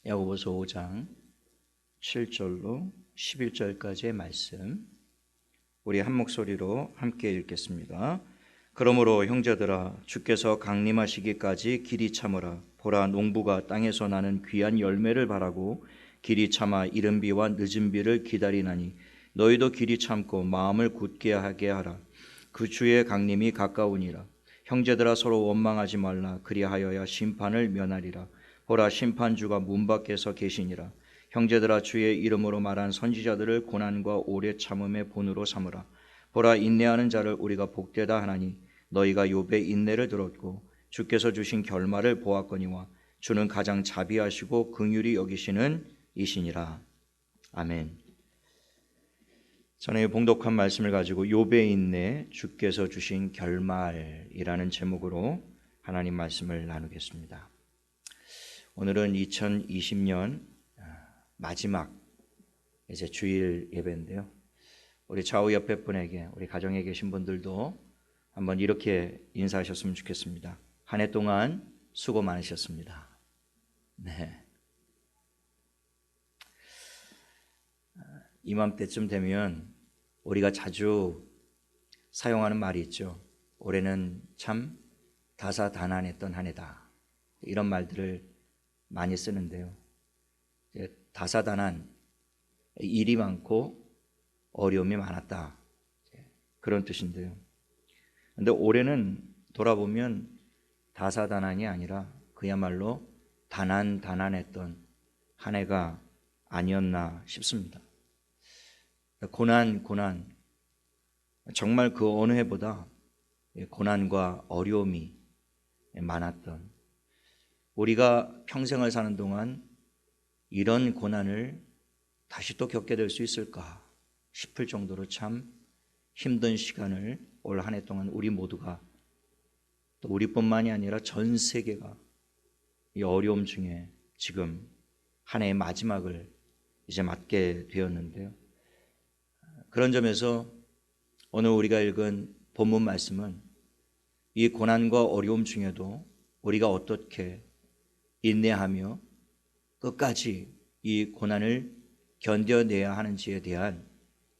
야고보서 5장 7절로 11절까지의 말씀, 우리 한 목소리로 함께 읽겠습니다. 그러므로 형제들아, 주께서 강림하시기까지 길이 참으라. 보라, 농부가 땅에서 나는 귀한 열매를 바라고 길이 참아 이른 비와 늦은 비를 기다리나니 너희도 길이 참고 마음을 굳게 하게 하라. 그 주의 강림이 가까우니라. 형제들아, 서로 원망하지 말라. 그리하여야 심판을 면하리라. 보라, 심판주가 문 밖에서 계시니라. 형제들아, 주의 이름으로 말한 선지자들을 고난과 오래 참음의 본으로 삼으라. 보라, 인내하는 자를 우리가 복되다 하나니 너희가 욥의 인내를 들었고 주께서 주신 결말을 보았거니와 주는 가장 자비하시고 긍휼히 여기시는 이시니라. 아멘. 저는 이 봉독한 말씀을 가지고 욥의 인내, 주께서 주신 결말이라는 제목으로 하나님 말씀을 나누겠습니다. 오늘은 2020년 마지막 이제 주일 예배인데요. 우리 좌우 옆에 분에게, 우리 가정에 계신 분들도 한번 이렇게 인사하셨으면 좋겠습니다. 한 해 동안 수고 많으셨습니다. 네. 이맘때쯤 되면 우리가 자주 사용하는 말이 있죠. 올해는 참 다사다난했던 한 해다. 이런 말들을 많이 쓰는데요. 다사다난, 일이 많고 어려움이 많았다, 그런 뜻인데요. 그런데 올해는 돌아보면 다사다난이 아니라 그야말로 다난다난했던 한 해가 아니었나 싶습니다. 고난, 정말 그 어느 해보다 고난과 어려움이 많았던, 우리가 평생을 사는 동안 이런 고난을 다시 또 겪게 될 수 있을까 싶을 정도로 참 힘든 시간을 올 한 해 동안 우리 모두가, 또 우리뿐만이 아니라 전 세계가 이 어려움 중에 지금 한 해의 마지막을 이제 맞게 되었는데요. 그런 점에서 오늘 우리가 읽은 본문 말씀은 이 고난과 어려움 중에도 우리가 어떻게 인내하며 끝까지 이 고난을 견뎌내야 하는지에 대한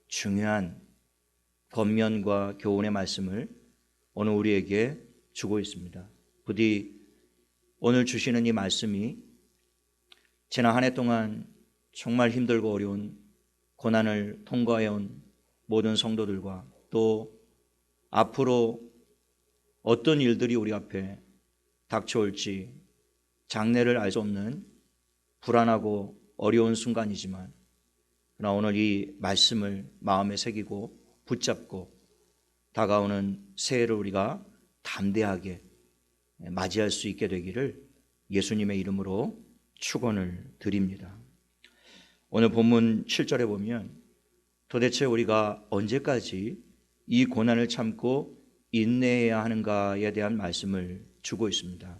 중요한 권면과 교훈의 말씀을 오늘 우리에게 주고 있습니다. 부디 오늘 주시는 이 말씀이 지난 한 해 동안 정말 힘들고 어려운 고난을 통과해온 모든 성도들과, 또 앞으로 어떤 일들이 우리 앞에 닥쳐올지 장래를 알 수 없는 불안하고 어려운 순간이지만, 그러나 오늘 이 말씀을 마음에 새기고 붙잡고 다가오는 새해를 우리가 담대하게 맞이할 수 있게 되기를 예수님의 이름으로 축원을 드립니다. 오늘 본문 7절에 보면 도대체 우리가 언제까지 이 고난을 참고 인내해야 하는가에 대한 말씀을 주고 있습니다.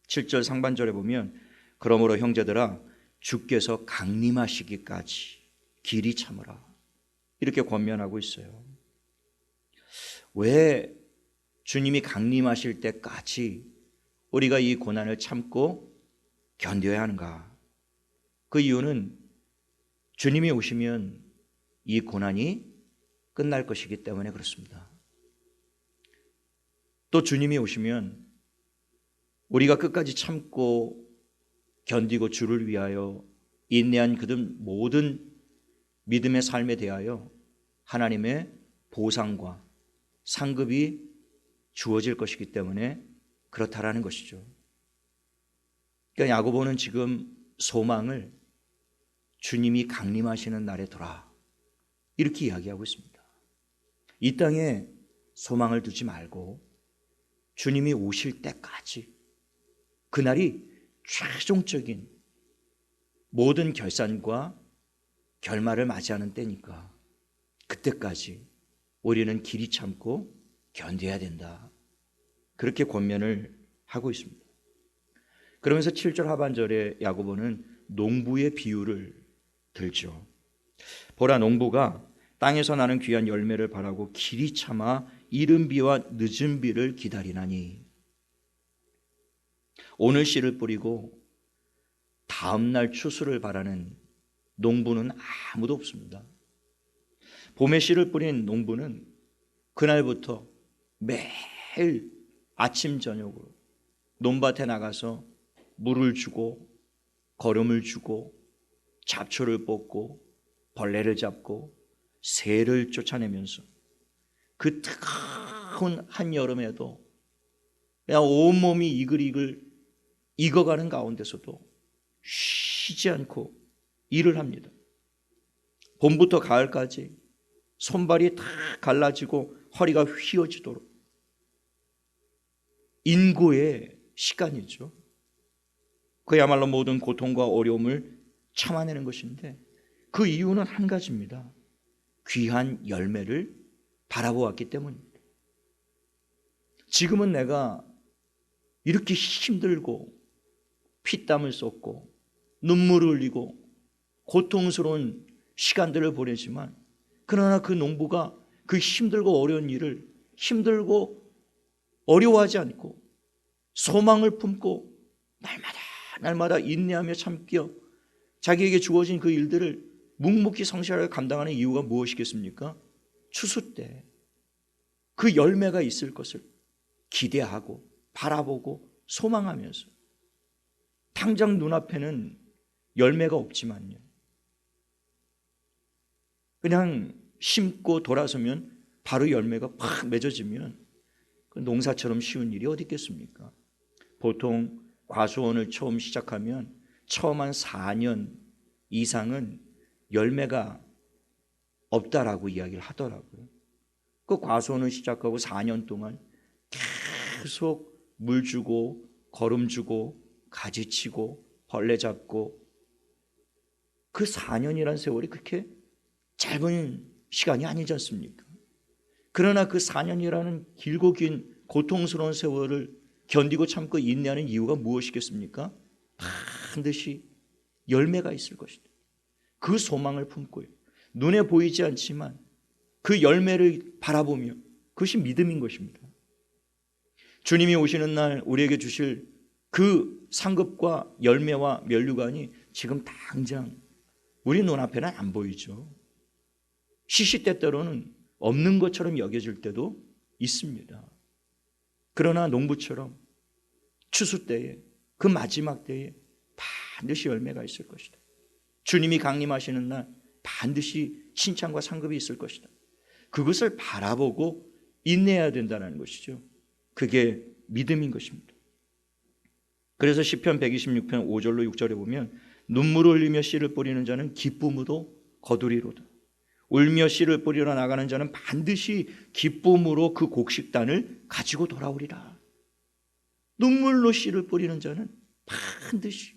7절 상반절에 보면 그러므로 형제들아, 주께서 강림하시기까지 길이 참으라, 이렇게 권면하고 있어요. 왜 주님이 강림하실 때까지 우리가 이 고난을 참고 견뎌야 하는가? 그 이유는 주님이 오시면 이 고난이 끝날 것이기 때문에 그렇습니다. 또 주님이 오시면 우리가 끝까지 참고 견디고 주를 위하여 인내한 그들 모든 믿음의 삶에 대하여 하나님의 보상과 상급이 주어질 것이기 때문에 그렇다라는 것이죠. 그러니까 야고보는 지금 소망을 주님이 강림하시는 날에 두라, 이렇게 이야기하고 있습니다. 이 땅에 소망을 두지 말고 주님이 오실 때까지, 그날이 최종적인 모든 결산과 결말을 맞이하는 때니까 그때까지 우리는 길이 참고 견뎌야 된다, 그렇게 권면을 하고 있습니다. 그러면서 7절 하반절에 야고보는 농부의 비유를 들죠. 보라, 농부가 땅에서 나는 귀한 열매를 바라고 길이 참아 이른 비와 늦은 비를 기다리나니, 오늘 씨를 뿌리고 다음날 추수를 바라는 농부는 아무도 없습니다. 봄에 씨를 뿌린 농부는 그날부터 매일 아침 저녁으로 논밭에 나가서 물을 주고 거름을 주고 잡초를 뽑고 벌레를 잡고 새를 쫓아내면서 그 뜨거운 한여름에도 그냥 온몸이 이글이글 익어가는 가운데서도 쉬지 않고 일을 합니다. 봄부터 가을까지 손발이 다 갈라지고 허리가 휘어지도록 인고의 시간이죠. 그야말로 모든 고통과 어려움을 참아내는 것인데 그 이유는 한 가지입니다. 귀한 열매를 바라보았기 때문입니다. 지금은 내가 이렇게 힘들고 피땀을 쏟고 눈물을 흘리고 고통스러운 시간들을 보내지만 그러나 그 농부가 그 힘들고 어려운 일을 힘들고 어려워하지 않고 소망을 품고 날마다 인내하며 참겨 자기에게 주어진 그 일들을 묵묵히 성실하게 감당하는 이유가 무엇이겠습니까? 추수 때 그 열매가 있을 것을 기대하고 바라보고 소망하면서 당장 눈앞에는 열매가 없지만요, 그냥 심고 돌아서면 바로 열매가 팍 맺어지면 그 농사처럼 쉬운 일이 어디 있겠습니까? 보통 과수원을 처음 시작하면 처음 한 4년 이상은 열매가 없다라고 이야기를 하더라고요. 그 과수원을 시작하고 4년 동안 계속 물 주고 거름 주고 가지 치고 벌레 잡고 그 4년이라는 세월이 그렇게 짧은 시간이 아니지 않습니까? 그러나 그 4년이라는 길고 긴 고통스러운 세월을 견디고 참고 인내하는 이유가 무엇이겠습니까? 반드시 열매가 있을 것이다. 그 소망을 품고요. 눈에 보이지 않지만 그 열매를 바라보며 그것이 믿음인 것입니다. 주님이 오시는 날 우리에게 주실 그 상급과 열매와 면류관이 지금 당장 우리 눈앞에는 안 보이죠. 시시때때로는 없는 것처럼 여겨질 때도 있습니다. 그러나 농부처럼 추수 때에 그 마지막 때에 반드시 열매가 있을 것이다. 주님이 강림하시는 날 반드시 칭찬과 상급이 있을 것이다. 그것을 바라보고 인내해야 된다는 것이죠. 그게 믿음인 것입니다. 그래서 시편 126편 5절로 6절에 보면 눈물을 흘리며 씨를 뿌리는 자는 기쁨으로 거두리로다. 울며 씨를 뿌리러 나가는 자는 반드시 기쁨으로 그 곡식단을 가지고 돌아오리라. 눈물로 씨를 뿌리는 자는 반드시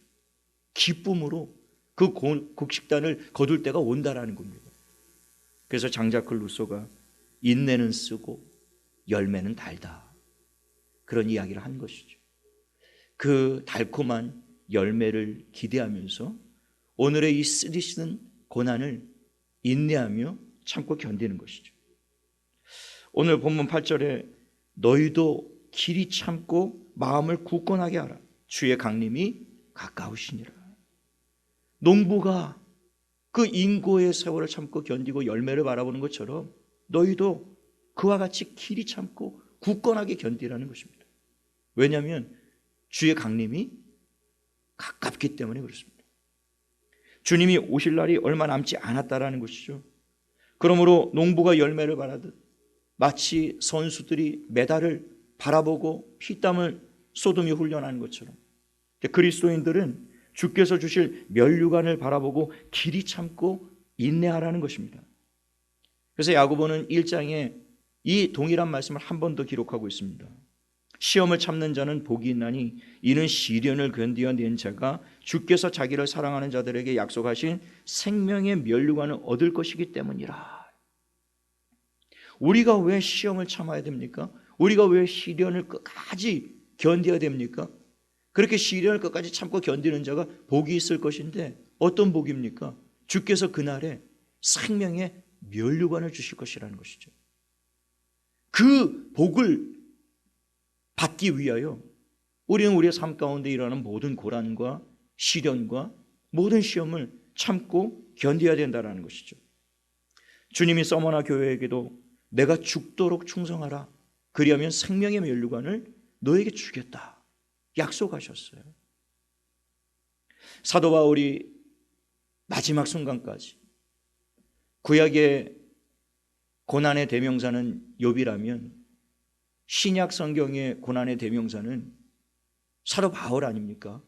기쁨으로 그 곡식단을 거둘 때가 온다라는 겁니다. 그래서 장자클 루소가 인내는 쓰고 열매는 달다, 그런 이야기를 한 것이죠. 그 달콤한 열매를 기대하면서 오늘의 이 쓰디쓴 고난을 인내하며 참고 견디는 것이죠. 오늘 본문 8절에 너희도 길이 참고 마음을 굳건하게 하라. 주의 강림이 가까우시니라. 농부가 그 인고의 세월을 참고 견디고 열매를 바라보는 것처럼 너희도 그와 같이 길이 참고 굳건하게 견디라는 것입니다. 왜냐하면 주의 강림이 가깝기 때문에 그렇습니다. 주님이 오실 날이 얼마 남지 않았다라는 것이죠. 그러므로 농부가 열매를 바라듯 마치 선수들이 메달을 바라보고 피땀을 쏟으며 훈련하는 것처럼 그리스도인들은 주께서 주실 면류관을 바라보고 길이 참고 인내하라는 것입니다. 그래서 야고보는 1장에 이 동일한 말씀을 한 번 더 기록하고 있습니다. 시험을 참는 자는 복이 있나니 이는 시련을 견디어낸 자가 주께서 자기를 사랑하는 자들에게 약속하신 생명의 면류관을 얻을 것이기 때문이라. 우리가 왜 시험을 참아야 됩니까? 우리가 왜 시련을 끝까지 견뎌야 됩니까? 그렇게 시련을 끝까지 참고 견디는 자가 복이 있을 것인데 어떤 복입니까? 주께서 그날에 생명의 면류관을 주실 것이라는 것이죠. 그 복을 받기 위하여 우리는 우리의 삶 가운데 일어나는 모든 고난과 시련과 모든 시험을 참고 견뎌야 된다는 것이죠. 주님이 서머나 교회에게도 내가 죽도록 충성하라, 그리하면 생명의 면류관을 너에게 주겠다 약속하셨어요. 사도 바울이 마지막 순간까지, 구약의 고난의 대명사는 욥이라면 신약 성경의 고난의 대명사는 사도 바울 아닙니까?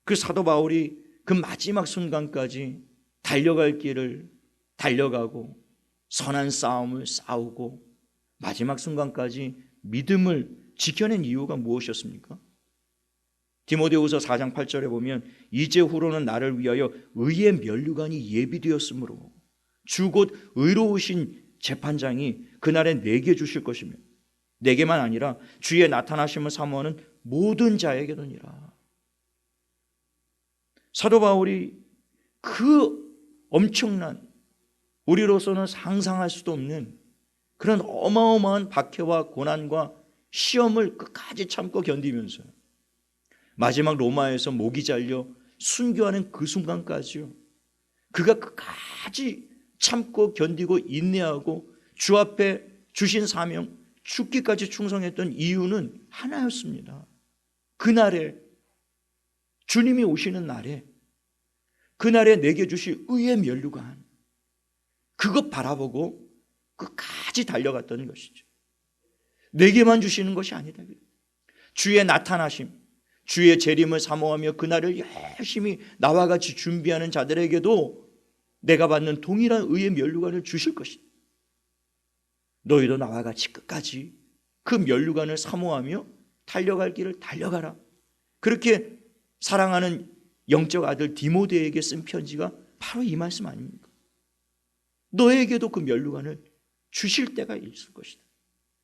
그 사도 바울이 그 마지막 순간까지 달려갈 길을 달려가고 선한 싸움을 싸우고 마지막 순간까지 믿음을 지켜낸 이유가 무엇이었습니까? 디모데후서 4장 8절에 보면 이제후로는 나를 위하여 의의 면류관이 예비되었으므로 주 곧 의로우신 재판장이 그날에 내게 주실 것이며 내게만 아니라 주의 나타나심을 사모하는 모든 자에게도니라. 사도 바울이 그 엄청난, 우리로서는 상상할 수도 없는 그런 어마어마한 박해와 고난과 시험을 끝까지 참고 견디면서 마지막 로마에서 목이 잘려 순교하는 그 순간까지요, 그가 끝까지 참고 견디고 인내하고 주 앞에 주신 사명 죽기까지 충성했던 이유는 하나였습니다. 그날에, 주님이 오시는 날에, 그날에 내게 주실 의의 면류관, 그것 바라보고 끝까지 달려갔던 것이죠. 내게만 주시는 것이 아니다. 주의 나타나심, 주의 재림을 사모하며 그날을 열심히 나와 같이 준비하는 자들에게도 내가 받는 동일한 의의 면류관을 주실 것이다. 너희도 나와 같이 끝까지 그 면류관을 사모하며 달려갈 길을 달려가라. 그렇게 사랑하는 영적 아들 디모데에게 쓴 편지가 바로 이 말씀 아닙니까? 너에게도 그 면류관을 주실 때가 있을 것이다.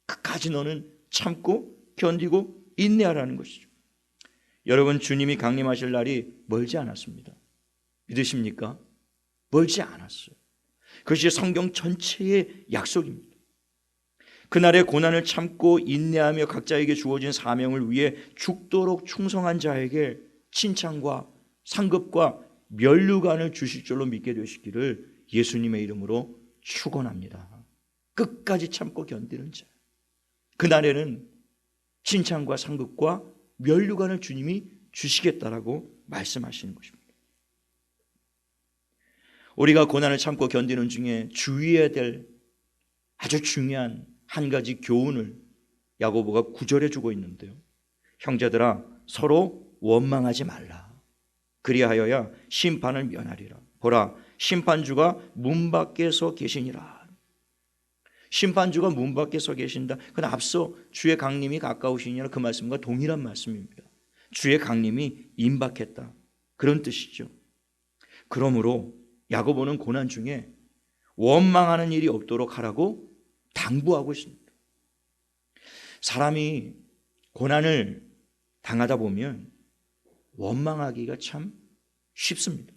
끝까지 너는 참고 견디고 인내하라는 것이죠. 여러분, 주님이 강림하실 날이 멀지 않았습니다. 믿으십니까? 멀지 않았어요. 그것이 성경 전체의 약속입니다. 그날의 고난을 참고 인내하며 각자에게 주어진 사명을 위해 죽도록 충성한 자에게 칭찬과 상급과 면류관을 주실 줄로 믿게 되시기를 예수님의 이름으로 축원합니다. 끝까지 참고 견디는 자, 그날에는 칭찬과 상급과 면류관을 주님이 주시겠다라고 말씀하시는 것입니다. 우리가 고난을 참고 견디는 중에 주의해야 될 아주 중요한 한 가지 교훈을 야고보가 9절에 주고 있는데요. 형제들아, 서로 원망하지 말라. 그리하여야 심판을 면하리라. 보라, 심판주가 문 밖에서 계시니라. 심판주가 문 밖에서 계신다. 그건 앞서 주의 강림이 가까우시니라 그 말씀과 동일한 말씀입니다. 주의 강림이 임박했다, 그런 뜻이죠. 그러므로 야고보는 고난 중에 원망하는 일이 없도록 하라고 당부하고 있습니다. 사람이 고난을 당하다 보면 원망하기가 참 쉽습니다.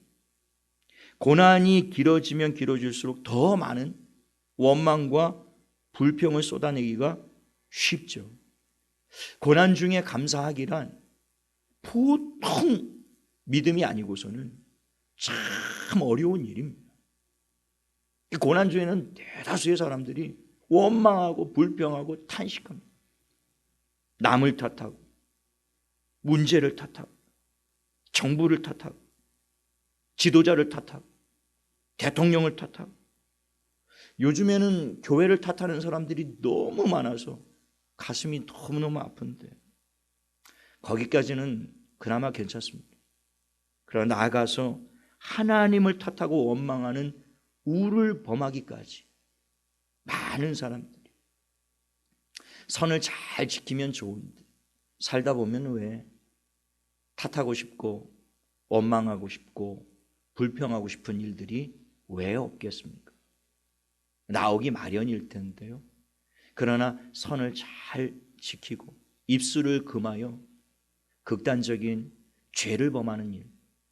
고난이 길어지면 길어질수록 더 많은 원망과 불평을 쏟아내기가 쉽죠. 고난 중에 감사하기란 보통 믿음이 아니고서는 참 어려운 일입니다. 고난 중에는 대다수의 사람들이 원망하고 불평하고 탄식합니다. 남을 탓하고 문제를 탓하고 정부를 탓하고 지도자를 탓하고 대통령을 탓하고, 요즘에는 교회를 탓하는 사람들이 너무 많아서 가슴이 너무너무 아픈데 거기까지는 그나마 괜찮습니다. 그러나 나아가서 하나님을 탓하고 원망하는 우를 범하기까지 많은 사람들이, 선을 잘 지키면 좋은데 살다 보면 왜 탓하고 싶고 원망하고 싶고 불평하고 싶은 일들이 왜 없겠습니까? 나오기 마련일 텐데요. 그러나 선을 잘 지키고 입술을 금하여 극단적인 죄를 범하는 일,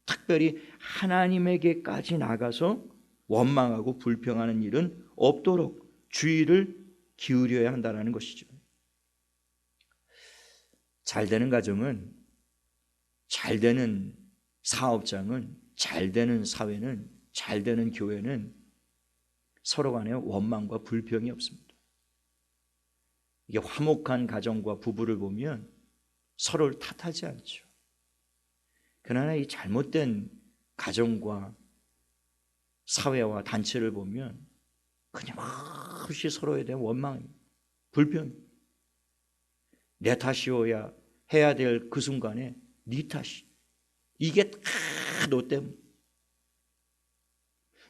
특별히 하나님에게까지 나가서 원망하고 불평하는 일은 없도록 주의를 기울여야 한다는 것이죠. 잘 되는 가정은 잘 되는 사업장은, 잘 되는 사회는, 잘 되는 교회는 서로 간에 원망과 불평이 없습니다. 이게 화목한 가정과 부부를 보면 서로를 탓하지 않죠. 그러나 이 잘못된 가정과 사회와 단체를 보면 끊임없이 서로에 대한 원망, 불평, 내 탓이어야 해야 될 그 순간에 네 탓이, 이게 다 너 때문.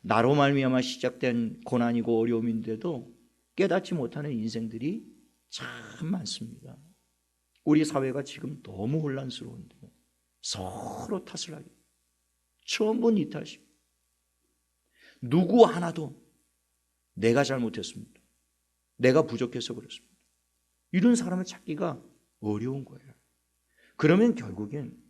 나로 말미암아 시작된 고난이고 어려움인데도 깨닫지 못하는 인생들이 참 많습니다. 우리 사회가 지금 너무 혼란스러운데 서로 탓을 하기, 전부 네 탓이, 누구 하나도 내가 잘못했습니다, 내가 부족해서 그렇습니다, 이런 사람을 찾기가 어려운 거예요. 그러면 결국엔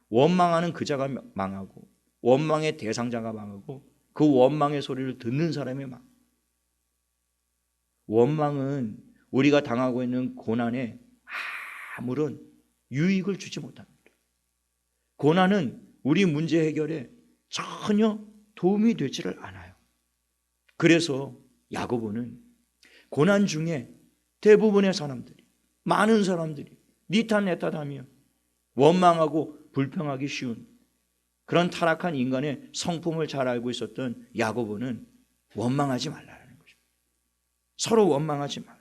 원망하는 그자가 망하고 원망의 대상자가 망하고 그 원망의 소리를 듣는 사람이 망. 원망은 우리가 당하고 있는 고난에 아무런 유익을 주지 못합니다. 고난은 우리 문제 해결에 전혀 도움이 되지를 않아요. 그래서 야고보는 고난 중에 대부분의 사람들이, 많은 사람들이 니 탓 내 탓하며 원망하고 불평하기 쉬운 그런 타락한 인간의 성품을 잘 알고 있었던 야고보는 원망하지 말라는 것입니다. 서로 원망하지 말라.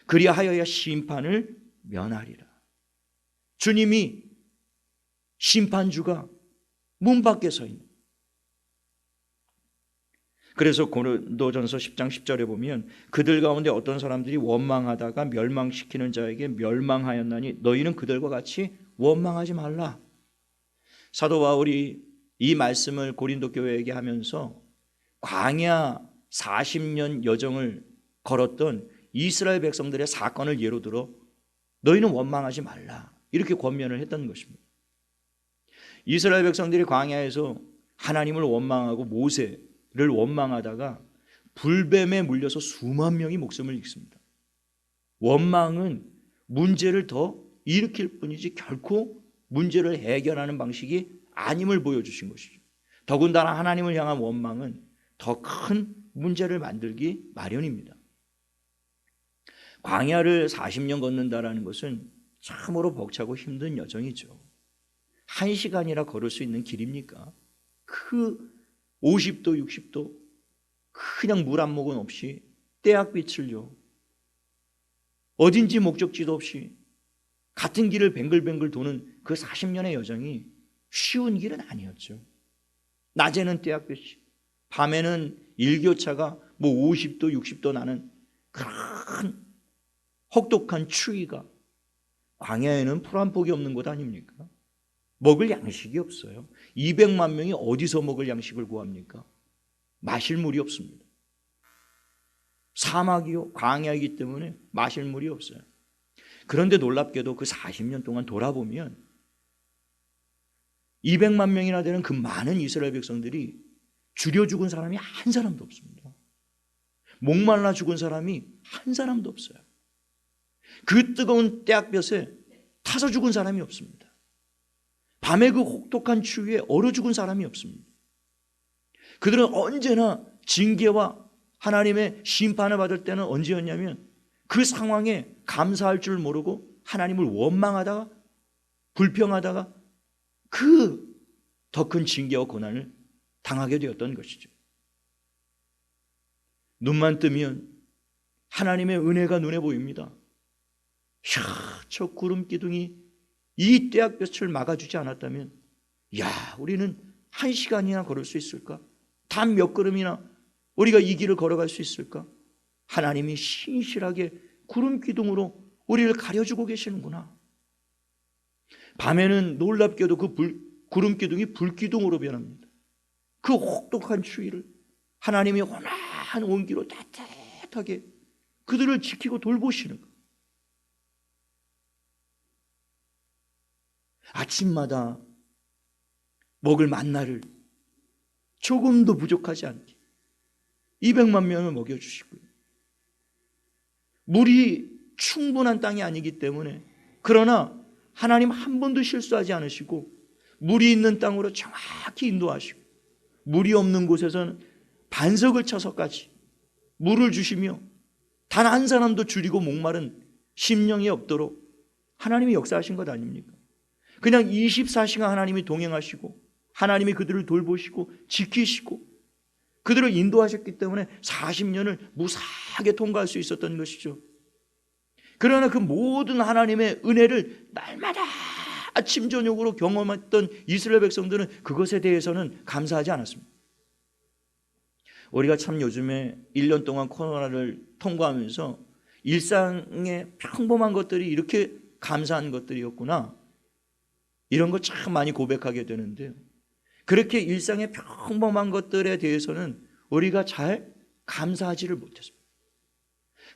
그리하여야 심판을 면하리라. 주님이 심판주가 문 밖에 서 있는. 그래서 고린도전서 10장 10절에 보면 그들 가운데 어떤 사람들이 원망하다가 멸망시키는 자에게 멸망하였나니 너희는 그들과 같이 원망하지 말라. 사도 바울이 이 말씀을 고린도 교회에게 하면서 광야 40년 여정을 걸었던 이스라엘 백성들의 사건을 예로 들어 너희는 원망하지 말라, 이렇게 권면을 했던 것입니다. 이스라엘 백성들이 광야에서 하나님을 원망하고 모세를 원망하다가 불뱀에 물려서 수만 명이 목숨을 잃습니다. 원망은 문제를 더 일으킬 뿐이지 결코 문제를 해결하는 방식이 아님을 보여주신 것이죠. 더군다나 하나님을 향한 원망은 더 큰 문제를 만들기 마련입니다. 광야를 40년 걷는다라는 것은 참으로 벅차고 힘든 여정이죠. 1시간이라 걸을 수 있는 길입니까? 그 50도 60도 그냥 물 한 모금 없이 떼약빛을요, 어딘지 목적지도 없이 같은 길을 뱅글뱅글 도는 그 40년의 여정이 쉬운 길은 아니었죠. 낮에는 떼약빛이, 밤에는 일교차가 50도 60도 나는 그런 혹독한 추위가, 광야에는 풀 한 폭이 없는 곳 아닙니까? 먹을 양식이 없어요. 200만 명이 어디서 먹을 양식을 구합니까? 마실 물이 없습니다. 사막이요, 광야이기 때문에 마실 물이 없어요. 그런데 놀랍게도 그 40년 동안 돌아보면 200만 명이나 되는 그 많은 이스라엘 백성들이 줄여 죽은 사람이 한 사람도 없습니다. 목말라 죽은 사람이 한 사람도 없어요. 그 뜨거운 떼약볕에 타서 죽은 사람이 없습니다. 밤에 그 혹독한 추위에 얼어 죽은 사람이 없습니다. 그들은 언제나 징계와 하나님의 심판을 받을 때는 언제였냐면 그 상황에 감사할 줄 모르고 하나님을 원망하다가 불평하다가 그 더 큰 징계와 고난을 당하게 되었던 것이죠. 눈만 뜨면 하나님의 은혜가 눈에 보입니다. 저 구름 기둥이 이 떼약볕을 막아주지 않았다면 우리는 1시간이나 걸을 수 있을까? 단 몇 걸음이나 우리가 이 길을 걸어갈 수 있을까? 하나님이 신실하게 구름 기둥으로 우리를 가려주고 계시는구나. 밤에는 놀랍게도 그 구름 기둥이 불 기둥으로 변합니다. 그 혹독한 추위를 하나님이 온화한 온기로 따뜻하게 그들을 지키고 돌보시는 것. 아침마다 먹을 만나를 조금도 부족하지 않게 200만 명을 먹여주시고요. 물이 충분한 땅이 아니기 때문에, 그러나 하나님 한 번도 실수하지 않으시고 물이 있는 땅으로 정확히 인도하시고 물이 없는 곳에서는 반석을 쳐서까지 물을 주시며 단 한 사람도 줄이고 목마른 심령이 없도록 하나님이 역사하신 것 아닙니까? 그냥 24시간 하나님이 동행하시고 하나님이 그들을 돌보시고 지키시고 그들을 인도하셨기 때문에 40년을 무사하게 통과할 수 있었던 것이죠. 그러나 그 모든 하나님의 은혜를 날마다 아침 저녁으로 경험했던 이스라엘 백성들은 그것에 대해서는 감사하지 않았습니다. 우리가 참 요즘에 1년 동안 코로나를 통과하면서 일상의 평범한 것들이 이렇게 감사한 것들이었구나, 이런 거 참 많이 고백하게 되는데요, 그렇게 일상의 평범한 것들에 대해서는 우리가 잘 감사하지를 못했습니다.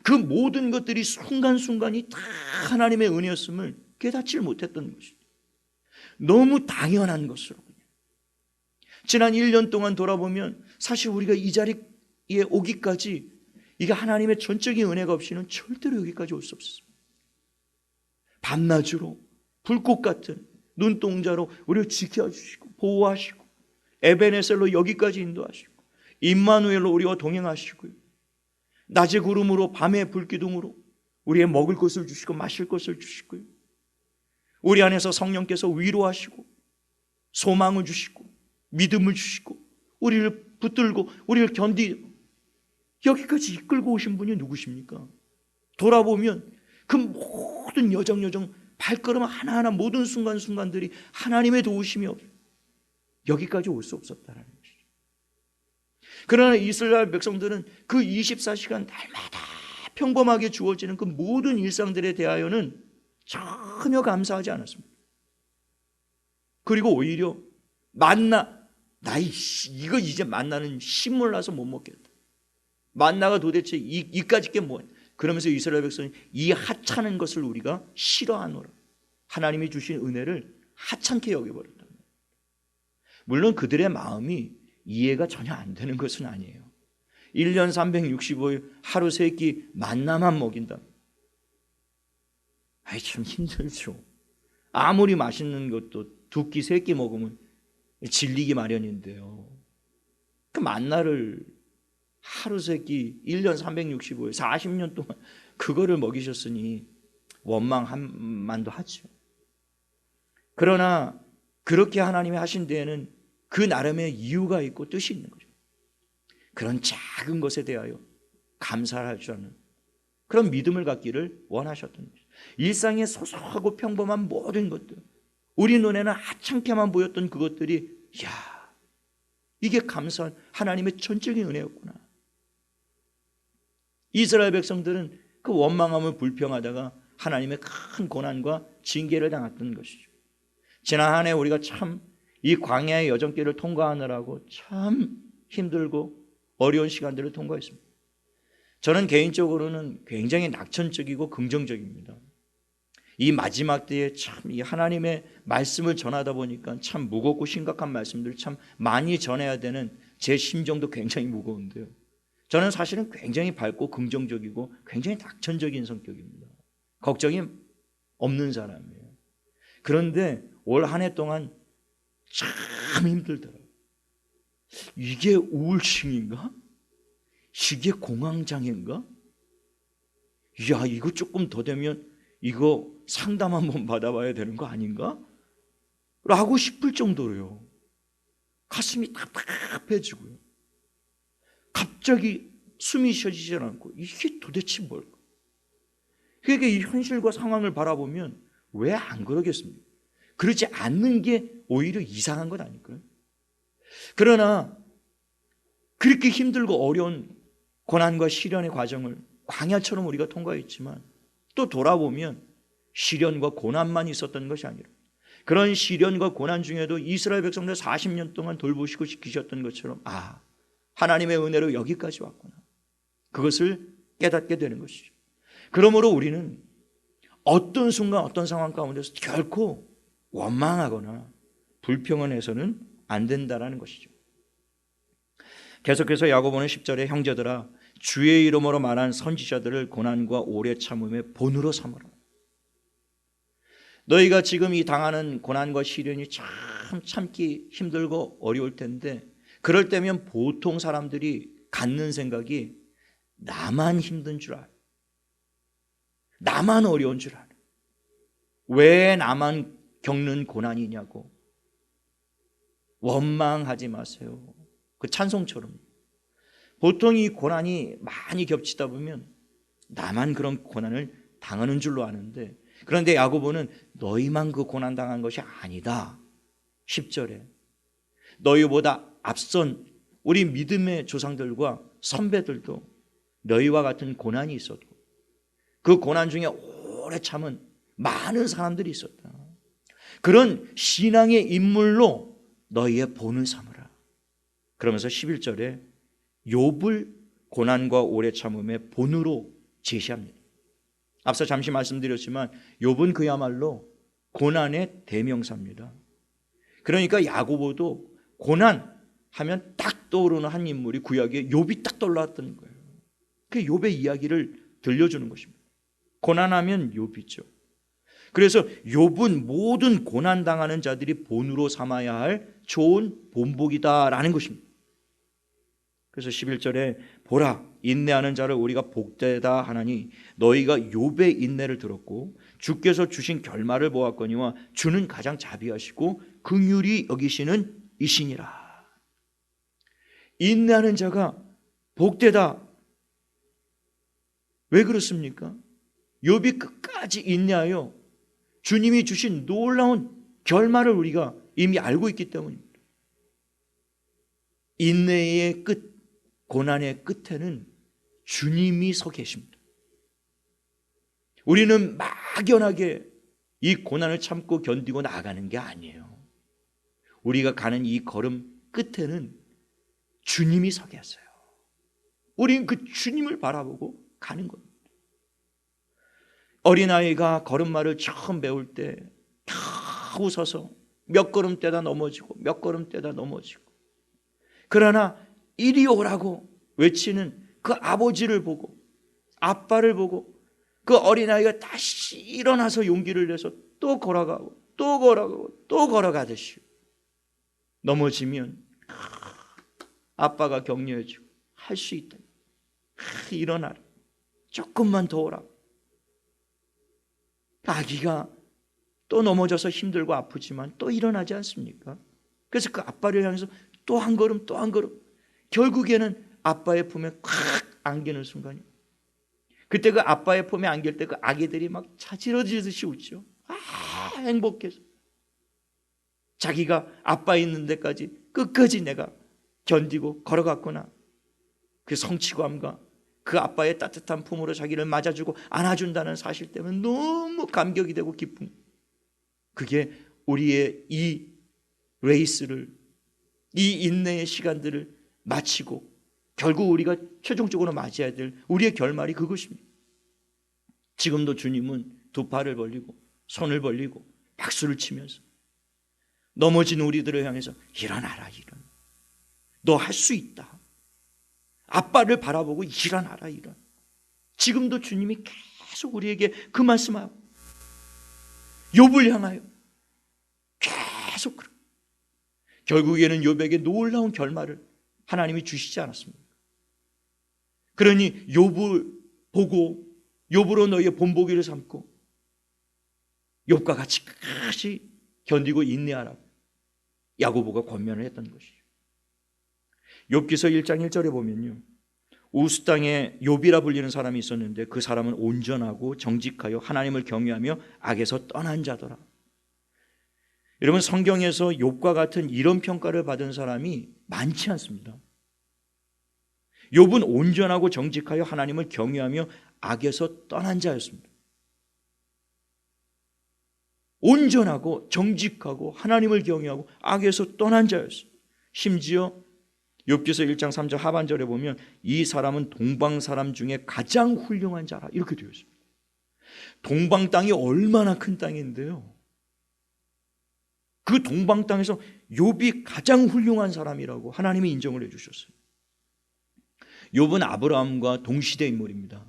그 모든 것들이 순간순간이 다 하나님의 은혜였음을 깨닫지를 못했던 것이죠. 너무 당연한 것으로. 지난 1년 동안 돌아보면 사실 우리가 이 자리에 오기까지 이게 하나님의 전적인 은혜가 없이는 절대로 여기까지 올 수 없었습니다. 밤낮으로 불꽃 같은 눈동자로 우리를 지켜주시고 보호하시고 에베네셀로 여기까지 인도하시고 임마누엘로 우리와 동행하시고요, 낮의 구름으로 밤의 불기둥으로 우리의 먹을 것을 주시고 마실 것을 주시고요, 우리 안에서 성령께서 위로하시고 소망을 주시고 믿음을 주시고 우리를 붙들고 우리를 견디고 여기까지 이끌고 오신 분이 누구십니까? 돌아보면 그 모든 여정 발걸음 하나하나 모든 순간순간들이 하나님의 도우심이 없어 여기까지 올 수 없었다는 것이죠. 그러나 이스라엘 백성들은 그 24시간 날마다 평범하게 주어지는 그 모든 일상들에 대하여는 전혀 감사하지 않았습니다. 그리고 오히려 만나, 이거 이제 만나는 신물 나서 못 먹겠다, 만나가 도대체 이까짓 게 뭐야, 그러면서 이스라엘 백성이 이 하찮은 것을 우리가 싫어하노라, 하나님이 주신 은혜를 하찮게 여겨버렸다. 물론 그들의 마음이 이해가 전혀 안 되는 것은 아니에요. 1년 365일 하루 3끼 만나만 먹인다. 참 힘들죠. 아무리 맛있는 것도 2끼 3끼 먹으면 질리기 마련인데요, 그 만나를 하루 3끼 1년 365일 40년 동안 그거를 먹이셨으니 원망만도 하죠. 그러나 그렇게 하나님이 하신 데에는 그 나름의 이유가 있고 뜻이 있는 거죠. 그런 작은 것에 대하여 감사를 할 줄 아는 그런 믿음을 갖기를 원하셨던 거죠. 일상의 소소하고 평범한 모든 것들, 우리 눈에는 하찮게만 보였던 그것들이 이게 감사한 하나님의 전적인 은혜였구나. 이스라엘 백성들은 그 원망함을 불평하다가 하나님의 큰 고난과 징계를 당했던 것이죠. 지난 한 해 우리가 참 이 광야의 여정길을 통과하느라고 참 힘들고 어려운 시간들을 통과했습니다. 저는 개인적으로는 굉장히 낙천적이고 긍정적입니다. 이 마지막 때에 참 이 하나님의 말씀을 전하다 보니까 참 무겁고 심각한 말씀들을 참 많이 전해야 되는 제 심정도 굉장히 무거운데요, 저는 사실은 굉장히 밝고 긍정적이고 굉장히 낙천적인 성격입니다. 걱정이 없는 사람이에요. 그런데 올 한 해 동안 참 힘들더라고요. 이게 우울증인가? 이게 공황장애인가? 이거 조금 더 되면 이거 상담 한번 받아봐야 되는 거 아닌가? 라고 싶을 정도로요. 가슴이 답답해지고요. 갑자기 숨이 쉬어지지 않고 이게 도대체 뭘까? 그러니까 이 현실과 상황을 바라보면 왜 안 그러겠습니까? 그러지 않는 게 오히려 이상한 것 아닐까요? 그러나 그렇게 힘들고 어려운 고난과 시련의 과정을 광야처럼 우리가 통과했지만 또 돌아보면 시련과 고난만 있었던 것이 아니라 그런 시련과 고난 중에도 이스라엘 백성들 40년 동안 돌보시고 지키셨던 것처럼 하나님의 은혜로 여기까지 왔구나, 그것을 깨닫게 되는 것이죠. 그러므로 우리는 어떤 순간 어떤 상황 가운데서 결코 원망하거나 불평을 해서는 안 된다는 것이죠. 계속해서 야고보는 10절에 형제들아 주의 이름으로 말한 선지자들을 고난과 오래 참음의 본으로 삼으라. 너희가 지금 이 당하는 고난과 시련이 참 참기 힘들고 어려울 텐데, 그럴 때면 보통 사람들이 갖는 생각이 나만 힘든 줄 알아. 나만 어려운 줄 알아. 왜 나만 겪는 고난이냐고. 원망하지 마세요. 그 찬송처럼 보통 이 고난이 많이 겹치다 보면 나만 그런 고난을 당하는 줄로 아는데, 그런데 야고보는 너희만 그 고난 당한 것이 아니다. 10절에 너희보다 앞선 우리 믿음의 조상들과 선배들도 너희와 같은 고난이 있었고, 그 고난 중에 오래 참은 많은 사람들이 있었다. 그런 신앙의 인물로 너희의 본을 삼으라. 그러면서 11절에 욥을 고난과 오래 참음의 본으로 제시합니다. 앞서 잠시 말씀드렸지만 욥은 그야말로 고난의 대명사입니다. 그러니까 야고보도 고난 하면 딱 떠오르는 한 인물이 구약에 욥이 딱 떠올랐던 거예요. 그 욥의 이야기를 들려주는 것입니다. 고난하면 욥이죠. 그래서 욥은 모든 고난당하는 자들이 본으로 삼아야 할 좋은 본보기다라는 것입니다. 그래서 11절에 보라, 인내하는 자를 우리가 복되다 하나니 너희가 욥의 인내를 들었고 주께서 주신 결말을 보았거니와 주는 가장 자비하시고 긍휼히 여기시는 이시니라. 인내하는 자가 복되다. 왜 그렇습니까? 욥이 끝까지 인내하여 주님이 주신 놀라운 결말을 우리가 이미 알고 있기 때문입니다. 인내의 끝, 고난의 끝에는 주님이 서 계십니다. 우리는 막연하게 이 고난을 참고 견디고 나아가는 게 아니에요. 우리가 가는 이 걸음 끝에는 주님이 서 계세요. 우리는 그 주님을 바라보고 가는 겁니다. 어린아이가 걸음마를 처음 배울 때 다 웃어서 몇 걸음 떼다 넘어지고 몇 걸음 떼다 넘어지고, 그러나 이리 오라고 외치는 그 아버지를 보고, 아빠를 보고 그 어린아이가 다시 일어나서 용기를 내서 또 걸어가고 또 걸어가고 또 걸어가듯이 넘어지면 아빠가 격려해주고 할 수 있다. 일어나라. 조금만 더 오라고. 아기가 또 넘어져서 힘들고 아프지만 또 일어나지 않습니까? 그래서 그 아빠를 향해서 또 한 걸음 또 한 걸음, 결국에는 아빠의 품에 콱 안기는 순간이, 그때 그 아빠의 품에 안길 때 그 아기들이 막 차지러지듯이 웃죠. 행복해서 자기가 아빠 있는 데까지 끝까지 내가 견디고 걸어갔구나. 그 성취감과 그 아빠의 따뜻한 품으로 자기를 맞아주고 안아준다는 사실 때문에 너무 감격이 되고 기쁨. 그게 우리의 이 레이스를, 이 인내의 시간들을 마치고 결국 우리가 최종적으로 맞이해야 될 우리의 결말이 그것입니다. 지금도 주님은 두 팔을 벌리고 손을 벌리고 박수를 치면서 넘어진 우리들을 향해서 일어나라, 일어나. 너 할 수 있다. 아빠를 바라보고 일어나라, 일어나. 지금도 주님이 계속 우리에게 그 말씀하고 욥을 향하여 계속 그렇게, 결국에는 욥에게 놀라운 결말을 하나님이 주시지 않았습니까? 그러니 욥을 보고 욥으로 너희의 본보기를 삼고 욥과 같이 끝까지 견디고 인내하라고 야고보가 권면을 했던 것이죠. 욥기서 1장 1절에 보면요, 우스 땅에 욥이라 불리는 사람이 있었는데 그 사람은 온전하고 정직하여 하나님을 경외하며 악에서 떠난 자더라. 여러분, 성경에서 욥과 같은 이런 평가를 받은 사람이 많지 않습니다. 욥은 온전하고 정직하여 하나님을 경외하며 악에서 떠난 자였습니다. 온전하고 정직하고 하나님을 경외하고 악에서 떠난 자였어요. 심지어 욥기서 1장 3절 하반절에 보면 이 사람은 동방 사람 중에 가장 훌륭한 자라, 이렇게 되어 있습니다. 동방 땅이 얼마나 큰 땅인데요, 그 동방 땅에서 욥이 가장 훌륭한 사람이라고 하나님이 인정을 해주셨어요. 욥은 아브라함과 동시대 인물입니다.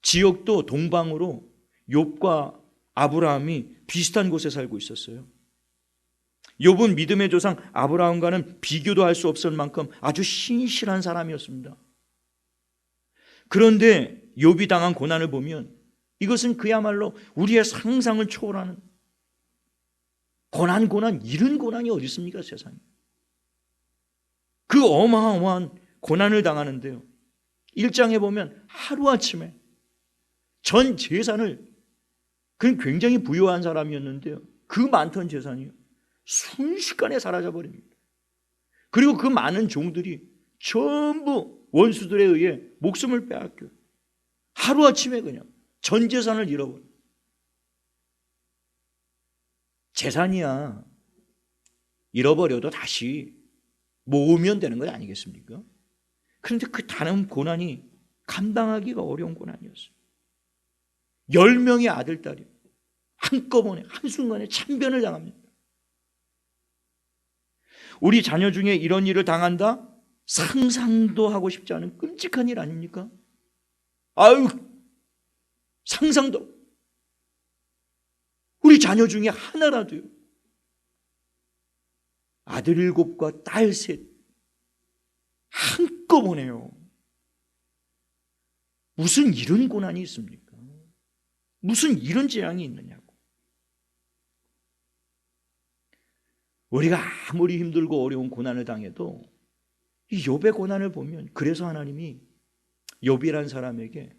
지역도 동방으로 욥과 아브라함이 비슷한 곳에 살고 있었어요. 욥은 믿음의 조상 아브라함과는 비교도 할 수 없을 만큼 아주 신실한 사람이었습니다. 그런데 욥이 당한 고난을 보면 이것은 그야말로 우리의 상상을 초월하는 고난 이런 고난이 어디 있습니까, 세상에. 그 어마어마한 고난을 당하는데요, 1장에 보면 하루아침에 전 재산을, 그는 굉장히 부유한 사람이었는데요, 그 많던 재산이 순식간에 사라져버립니다. 그리고 그 많은 종들이 전부 원수들에 의해 목숨을 빼앗겨요. 하루아침에 그냥 전 재산을 잃어버려요. 재산이야 잃어버려도 다시 모으면 되는 것 아니겠습니까? 그런데 그 다른 고난이 감당하기가 어려운 고난이었어요. 10명의 아들, 딸이 한꺼번에 한순간에 참변을 당합니다. 우리 자녀 중에 이런 일을 당한다? 상상도 하고 싶지 않은 끔찍한 일 아닙니까? 아유, 상상도. 우리 자녀 중에 하나라도요, 아들 7과 딸 3 한꺼번에요. 무슨 이런 고난이 있습니까? 무슨 이런 재앙이 있느냐고. 우리가 아무리 힘들고 어려운 고난을 당해도 이 욥의 고난을 보면, 그래서 하나님이 욥이란 사람에게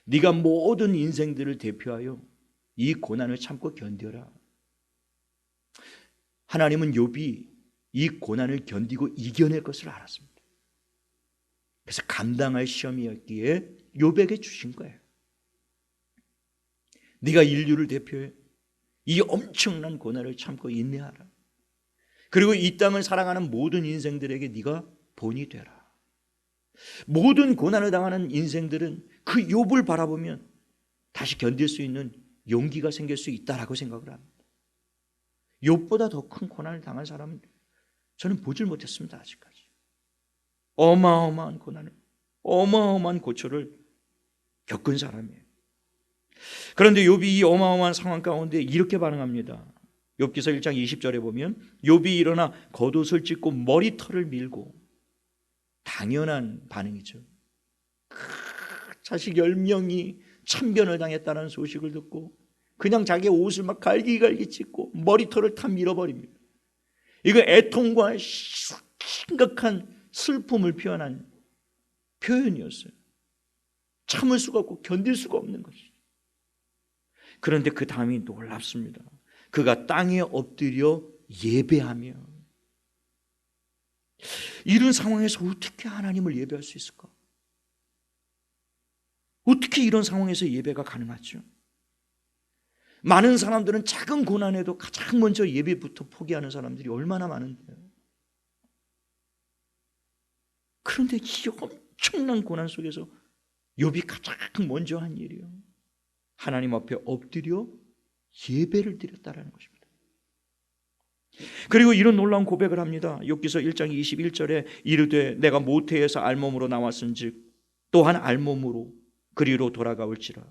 네가 모든 인생들을 대표하여 이 고난을 참고 견뎌라. 하나님은 욥이 이 고난을 견디고 이겨낼 것을 알았습니다. 그래서 감당할 시험이었기에 욥에게 주신 거예요. 네가 인류를 대표해 이 엄청난 고난을 참고 인내하라. 그리고 이 땅을 살아가는 모든 인생들에게 네가 본이 되라. 모든 고난을 당하는 인생들은 그 욥을 바라보면 다시 견딜 수 있는 용기가 생길 수 있다라고 생각을 합니다. 욥보다 더 큰 고난을 당한 사람은 저는 보질 못했습니다. 아직까지. 어마어마한 고난을, 어마어마한 고초를 겪은 사람이에요. 그런데 욥이 이 어마어마한 상황 가운데 이렇게 반응합니다. 욥기서 1장 20절에 보면 욥이 일어나 겉옷을 찢고 머리털을 밀고, 당연한 반응이죠. 자식 10명이 참변을 당했다는 소식을 듣고 그냥 자기 옷을 막 갈기갈기 찢고 머리털을 다 밀어버립니다. 이거 애통과 심각한 슬픔을 표현한 표현이었어요. 참을 수가 없고 견딜 수가 없는 것이죠. 그런데 그 다음이 놀랍습니다. 그가 땅에 엎드려 예배하며. 이런 상황에서 어떻게 하나님을 예배할 수 있을까? 어떻게 이런 상황에서 예배가 가능하죠? 많은 사람들은 작은 고난에도 가장 먼저 예배부터 포기하는 사람들이 얼마나 많은데요. 그런데 이 엄청난 고난 속에서 욥이 가장 먼저 한 일이요, 하나님 앞에 엎드려 예배를 드렸다라는 것입니다. 그리고 이런 놀라운 고백을 합니다. 욥기서 1장 21절에 이르되 내가 모태에서 알몸으로 나왔은즉 또한 알몸으로 그리로 돌아가올지라.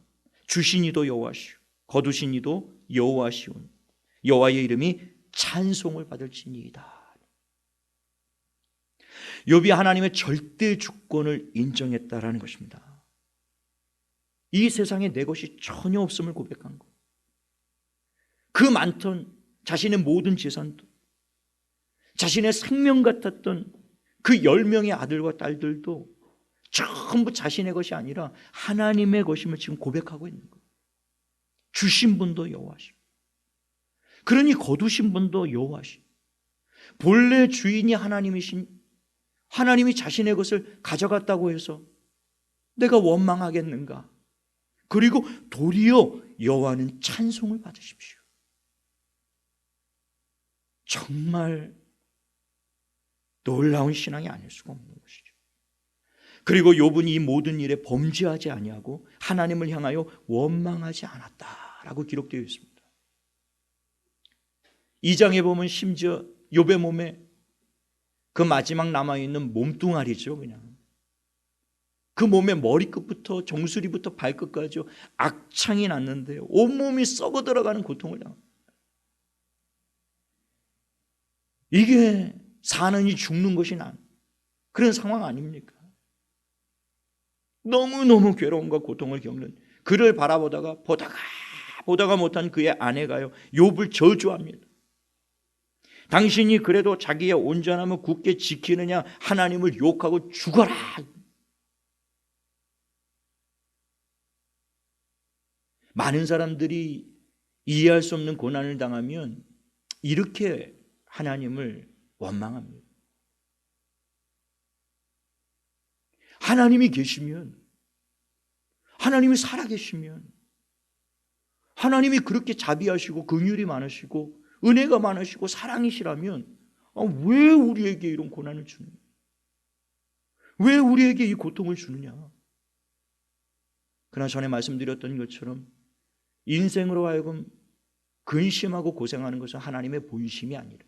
주신 이도 여호와시오 거두신 이도 여호와시온 여호와의 이름이 찬송을 받을지니이다. 욥이 하나님의 절대 주권을 인정했다라는 것입니다. 이 세상에 내 것이 전혀 없음을 고백한 것. 그 많던 자신의 모든 재산도, 자신의 생명 같았던 그 10명의 아들과 딸들도 전부 자신의 것이 아니라 하나님의 것임을 지금 고백하고 있는 거예요. 주신 분도 여호와시고, 그러니 거두신 분도 여호와시고, 본래 주인이 하나님이신, 하나님이 자신의 것을 가져갔다고 해서 내가 원망하겠는가? 그리고 도리어 여호와는 찬송을 받으십시오. 정말 놀라운 신앙이 아닐 수가 없는 것이죠. 그리고 욥은 이 모든 일에 범죄하지 아니하고 하나님을 향하여 원망하지 않았다라고 기록되어 있습니다. 2장에 보면 심지어 욥의 몸에 그 마지막 남아있는 몸뚱아리죠, 그냥 그 몸의 머리끝부터 정수리부터 발끝까지 악창이 났는데 온몸이 썩어 들어가는 고통을 당합니다. 이게 사느니 죽는 것이 난 그런 상황 아닙니까? 너무너무 괴로움과 고통을 겪는 그를 바라보다가 보다가 못한 그의 아내가요 욥을 저주합니다. 당신이 그래도 자기의 온전함을 굳게 지키느냐 하나님을 욕하고 죽어라. 많은 사람들이 이해할 수 없는 고난을 당하면 이렇게 하나님을 원망합니다. 하나님이 계시면, 하나님이 살아계시면, 하나님이 그렇게 자비하시고 긍휼이 많으시고 은혜가 많으시고 사랑이시라면 왜 우리에게 이런 고난을 주느냐? 왜 우리에게 이 고통을 주느냐? 그러나 전에 말씀드렸던 것처럼 인생으로 하여금 근심하고 고생하는 것은 하나님의 본심이 아니라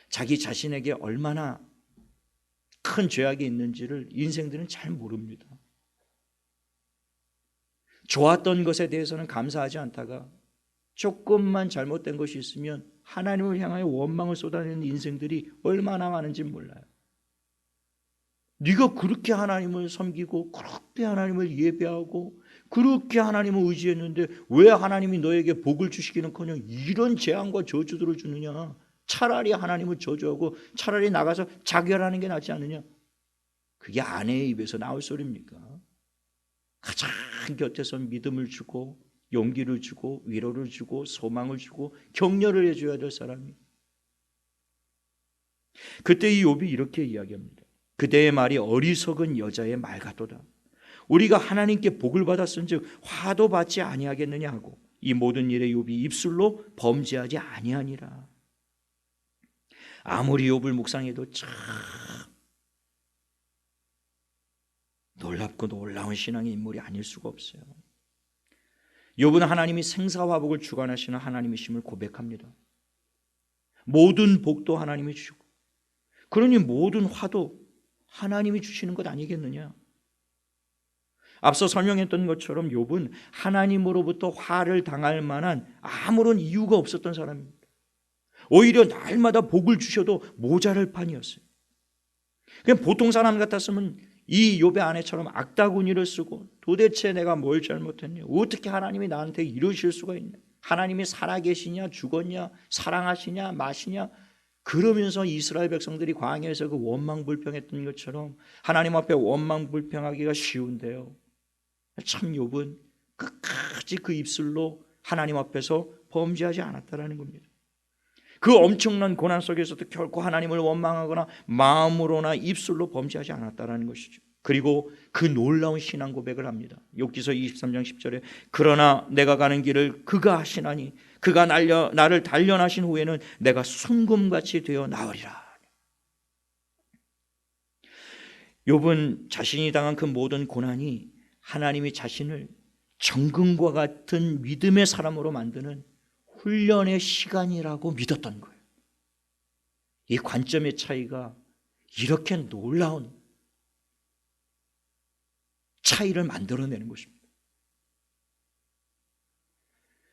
자기 자신에게 얼마나 큰 죄악이 있는지를 인생들은 잘 모릅니다. 좋았던 것에 대해서는 감사하지 않다가 조금만 잘못된 것이 있으면 하나님을 향하여 원망을 쏟아내는 인생들이 얼마나 많은지 몰라요. 네가 그렇게 하나님을 섬기고 그렇게 하나님을 예배하고 그렇게 하나님을 의지했는데 왜 하나님이 너에게 복을 주시기는커녕 이런 재앙과 저주들을 주느냐? 차라리 하나님을 저주하고 차라리 나가서 자결하는 게 낫지 않느냐? 그게 아내의 입에서 나올 소리입니까? 가장 곁에서 믿음을 주고 용기를 주고 위로를 주고 소망을 주고 격려를 해줘야 될 사람이. 그때 이 욥이 이렇게 이야기합니다. 그대의 말이 어리석은 여자의 말 같도다. 우리가 하나님께 복을 받았은즉 화도 받지 아니하겠느냐 하고 이 모든 일에 욥이 입술로 범죄하지 아니하니라. 아무리 욥을 묵상해도 참 놀랍고 놀라운 신앙의 인물이 아닐 수가 없어요. 욥은 하나님이 생사화복을 주관하시는 하나님이심을 고백합니다. 모든 복도 하나님이 주시고 그러니 모든 화도 하나님이 주시는 것 아니겠느냐? 앞서 설명했던 것처럼 욥은 하나님으로부터 화를 당할 만한 아무런 이유가 없었던 사람입니다. 오히려 날마다 복을 주셔도 모자랄 판이었어요. 그냥 보통 사람 같았으면 이 욥의 아내처럼 악다구니를 쓰고 도대체 내가 뭘 잘못했냐? 어떻게 하나님이 나한테 이러실 수가 있냐? 하나님이 살아계시냐 죽었냐? 사랑하시냐 마시냐? 그러면서 이스라엘 백성들이 광야에서 그 원망불평했던 것처럼 하나님 앞에 원망불평하기가 쉬운데요. 참 욥은 끝까지 그 입술로 하나님 앞에서 범죄하지 않았다라는 겁니다. 그 엄청난 고난 속에서도 결코 하나님을 원망하거나 마음으로나 입술로 범죄하지 않았다라는 것이죠. 그리고 그 놀라운 신앙 고백을 합니다. 욥기서 23장 10절에 그러나 내가 가는 길을 그가 하시나니 그가 나를 단련하신 후에는 내가 순금같이 되어 나으리라. 욥은 자신이 당한 그 모든 고난이 하나님이 자신을 정금과 같은 믿음의 사람으로 만드는 훈련의 시간이라고 믿었던 거예요. 이 관점의 차이가 이렇게 놀라운 차이를 만들어내는 것입니다.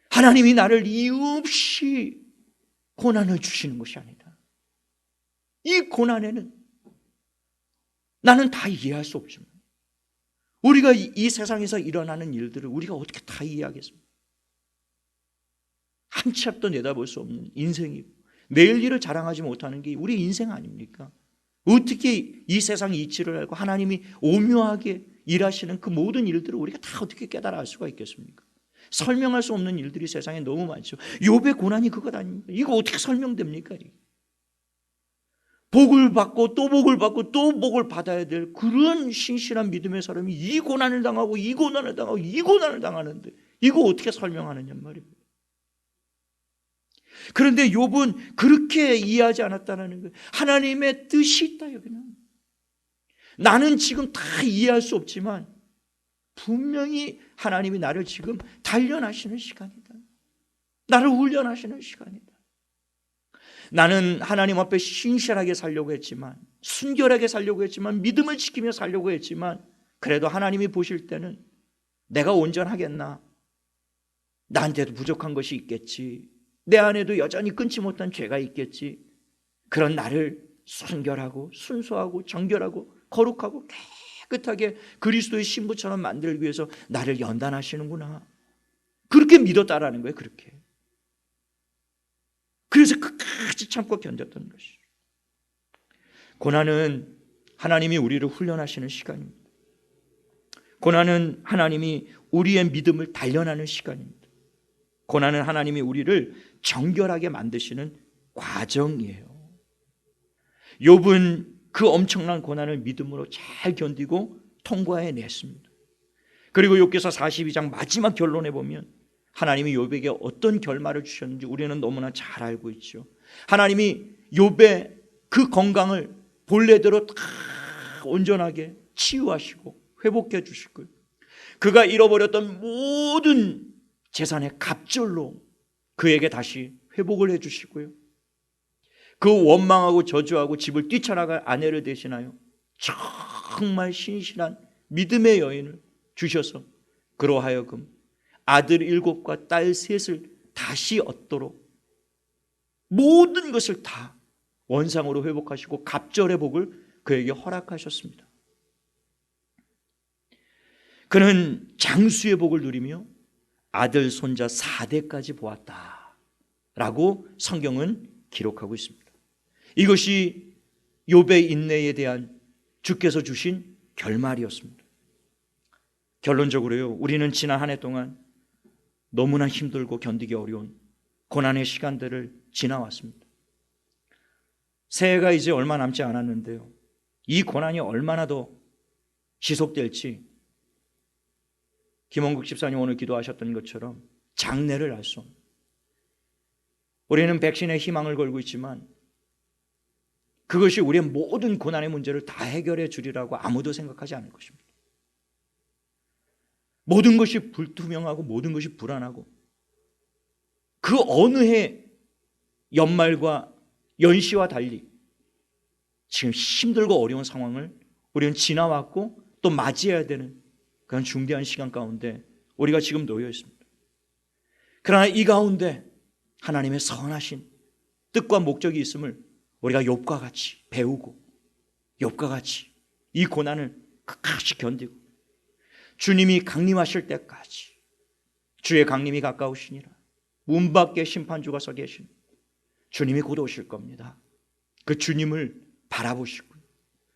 하나님이 나를 이유 없이 고난을 주시는 것이 아니다. 이 고난에는 나는 다 이해할 수 없지만 우리가 이 세상에서 일어나는 일들을 우리가 어떻게 다 이해하겠습니까? 한 치 앞도 내다볼 수 없는 인생이고 내일 일을 자랑하지 못하는 게 우리 인생 아닙니까? 어떻게 이 세상 이치를 알고 하나님이 오묘하게 일하시는 그 모든 일들을 우리가 다 어떻게 깨달아 알 수가 있겠습니까? 설명할 수 없는 일들이 세상에 너무 많죠. 욥의 고난이 그것 아닙니까? 이거 어떻게 설명됩니까? 복을 받고 또 복을 받고 또 복을 받아야 될 그런 신실한 믿음의 사람이 이 고난을 당하고 이 고난을 당하고 이 고난을 당하는데 이거 어떻게 설명하느냐 말입니다. 그런데 욥은 그렇게 이해하지 않았다는 거예요. 하나님의 뜻이 있다 여기는. 나는 지금 다 이해할 수 없지만 분명히 하나님이 나를 지금 단련하시는 시간이다. 나를 훈련하시는 시간이다. 나는 하나님 앞에 신실하게 살려고 했지만, 순결하게 살려고 했지만, 믿음을 지키며 살려고 했지만, 그래도 하나님이 보실 때는 내가 온전하겠나? 나한테도 부족한 것이 있겠지. 내 안에도 여전히 끊지 못한 죄가 있겠지. 그런 나를 순결하고 순수하고 정결하고 거룩하고 깨끗하게 그리스도의 신부처럼 만들기 위해서 나를 연단하시는구나. 그렇게 믿었다라는 거예요. 그렇게. 그래서 끝까지 참고 견뎠던 것이죠. 고난은 하나님이 우리를 훈련하시는 시간입니다. 고난은 하나님이 우리의 믿음을 단련하는 시간입니다. 고난은 하나님이 우리를 정결하게 만드시는 과정이에요. 욥은 그 엄청난 고난을 믿음으로 잘 견디고 통과해냈습니다. 그리고 욥기서 42장 마지막 결론에 보면 하나님이 욥에게 어떤 결말을 주셨는지 우리는 너무나 잘 알고 있죠. 하나님이 욥의 그 건강을 본래대로 다 온전하게 치유하시고 회복해 주실 거예요. 그가 잃어버렸던 모든 재산의 갑절로 그에게 다시 회복을 해 주시고요. 그 원망하고 저주하고 집을 뛰쳐나갈 아내를 대신하여 정말 신실한 믿음의 여인을 주셔서 그로 하여금 아들 7과 딸 3을 다시 얻도록 모든 것을 다 원상으로 회복하시고 갑절의 복을 그에게 허락하셨습니다. 그는 장수의 복을 누리며 아들 손자 4대까지 보았다라고 성경은 기록하고 있습니다. 이것이 욥의 인내에 대한 주께서 주신 결말이었습니다. 결론적으로요, 우리는 지난 한 해 동안 너무나 힘들고 견디기 어려운 고난의 시간들을 지나왔습니다. 새해가 이제 얼마 남지 않았는데요, 이 고난이 얼마나 더 지속될지 김원국 집사님 오늘 기도하셨던 것처럼 장래를 알 수 없는, 우리는 백신에 희망을 걸고 있지만 그것이 우리의 모든 고난의 문제를 다 해결해 주리라고 아무도 생각하지 않을 것입니다. 모든 것이 불투명하고 모든 것이 불안하고 그 어느 해 연말과 연시와 달리 지금 힘들고 어려운 상황을 우리는 지나왔고 또 맞이해야 되는 그런 중대한 시간 가운데 우리가 지금 놓여 있습니다. 그러나 이 가운데 하나님의 선하신 뜻과 목적이 있음을 우리가 욥과 같이 배우고 욥과 같이 이 고난을 끝까지 견디고 주님이 강림하실 때까지, 주의 강림이 가까우시니라 문 밖에 심판주가 서 계신 주님이 곧 오실 겁니다. 그 주님을 바라보시고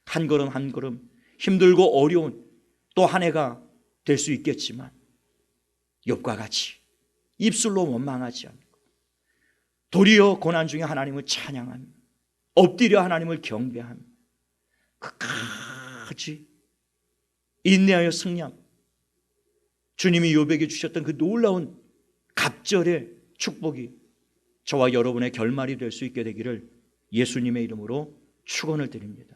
한 걸음 한 걸음 힘들고 어려운 또 한 해가 될 수 있겠지만 욥과 같이 입술로 원망하지 않고 도리어 고난 중에 하나님을 찬양하며 엎드려 하나님을 경배하며 끝까지 인내하여 승리하고 주님이 욥에게 주셨던 그 놀라운 갑절의 축복이 저와 여러분의 결말이 될 수 있게 되기를 예수님의 이름으로 축원을 드립니다.